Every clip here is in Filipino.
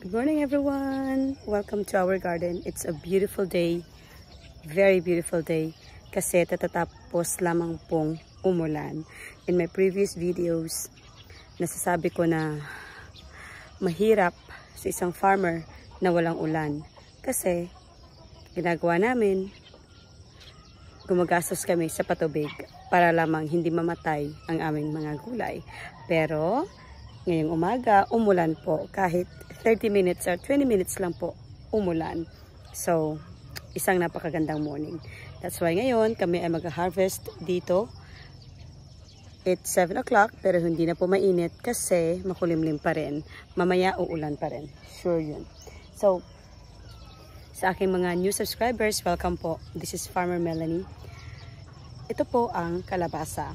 Good morning everyone! Welcome to our garden. It's a beautiful day. Very beautiful day. Kasi tatatapos lamang pong umulan. In my previous videos, nasasabi ko na mahirap sa isang farmer na walang ulan. Kasi ginagawa namin, gumagastos kami sa patubig para lamang hindi mamatay ang aming mga gulay. Pero ngayong umaga, umulan po. Kahit 30 minutes or 20 minutes lang po umulan. So, isang napakagandang morning. That's why ngayon, kami ay mag-harvest dito. It's 7 o'clock, pero hindi na po mainit kasi makulimlim pa rin. Mamaya, uulan pa rin. Sure yun. So, sa aking mga new subscribers, welcome po. This is Farmer Melanie. Ito po ang kalabasa.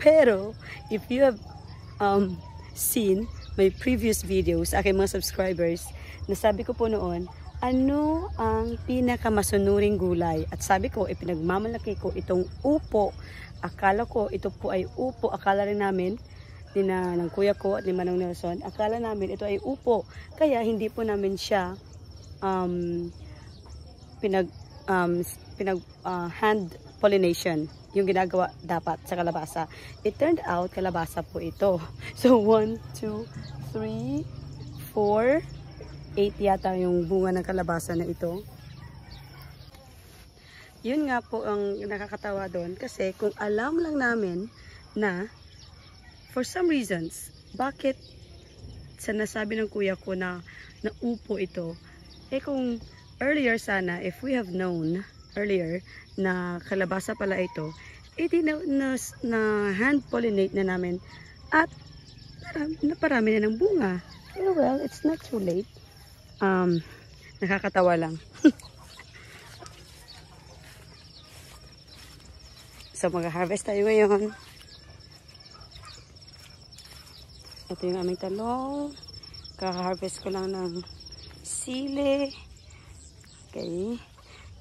Pero, if you have seen my previous videos, aking mga subscribers, nasabi ko po noon, ano ang pinakamasunuring gulay? At sabi ko, ipinagmamalaki ko itong upo. Akala ko, ito po ay upo. Akala rin namin, ng kuya ko at ni Manong Nelson, akala namin ito ay upo. Kaya hindi po namin siya hand pollination yung ginagawa dapat sa kalabasa. It turned out kalabasa po ito. So 1, 2, 3, 4, 8 yata yung bunga ng kalabasa na ito. Yun nga po ang nakakatawa doon kasi kung alam lang namin na for some reasons bakit sa nasabi ng kuya ko na upo ito, kung earlier sana, if we have known earlier na kalabasa pala ito, di na hand pollinate na namin at naparami na ng bunga. Pero well, it's not too late. Nakakatawa lang. So mag-harvest tayo ngayon. Ito yung aming talong. Kaka-harvest ko lang ng sili. Okay.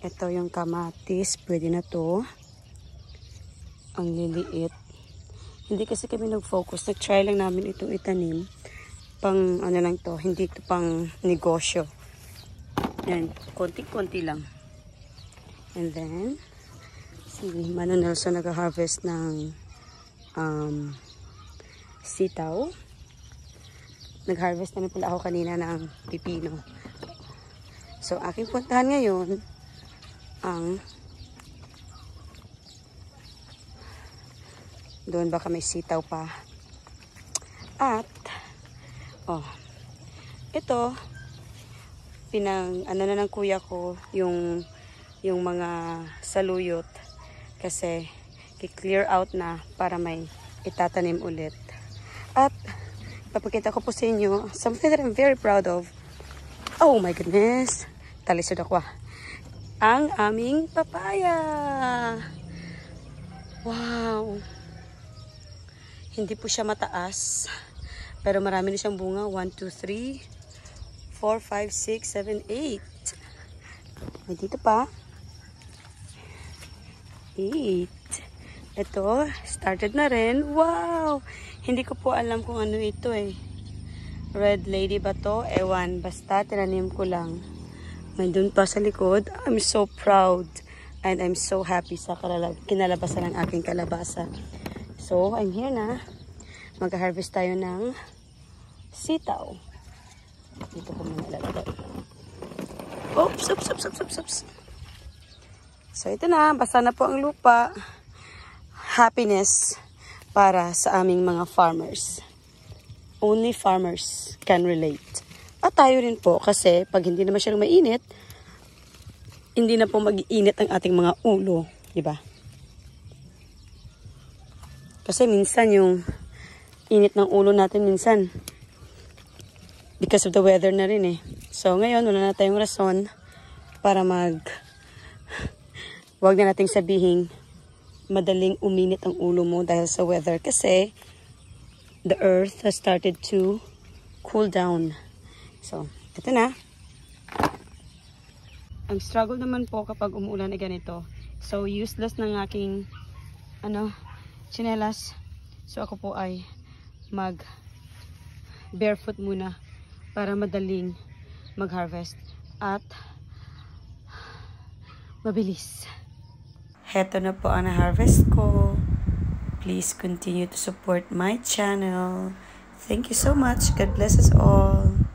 Ito yung kamatis. Pwede na to. Ang liliit. Hindi kasi kami nag-focus. Nag-try lang namin itong itanim. Pang ano lang to. Hindi ito pang negosyo. Yan. Konti-konti lang. And then, si Manong Nelson nag-harvest ng sitaw. Nag-harvest na pala ako kanina ng pipino. So, aking puntahan ngayon ang doon baka may sitaw pa. At ito ano na ng kuya ko yung mga saluyot kasi ki-clear out na para may itatanim ulit. At papakita ko po sa inyo something that I'm very proud of. Oh my goodness, talisod ako ang aming papaya. Wow, hindi po siya mataas pero marami na siyang bunga. 1, 2, 3, 4, 5, 6, 7, 8. May dito pa 8. Ito, started na rin. Wow, hindi ko po alam kung ano ito Red lady ba to? Ewan, basta tinanim ko lang. May dun pa sa likod. I'm so proud and I'm so happy sa kinalabasan ng aking kalabasa. So, I'm here na. Mag-harvest tayo ng sitaw. Dito ko muna lalagay. Oops. So, ito na. Basa na po ang lupa. Happiness para sa aming mga farmers. Only farmers can relate. At tayo rin po kasi pag hindi na masyadong mainit, hindi na po mag-iinit ang ating mga ulo, di ba? Kasi minsan yung init ng ulo natin minsan because of the weather na rin So ngayon wala na tayong rason para wag na nating sabihin madaling uminit ang ulo mo dahil sa weather kasi the earth has started to cool down. So, ito na. Ang struggle naman po kapag umuulan na ganito. So, useless ng aking tsinelas. So, ako po ay barefoot muna para madaling mag-harvest at mabilis. Heto na po ang na-harvest ko. Please continue to support my channel. Thank you so much. God bless us all.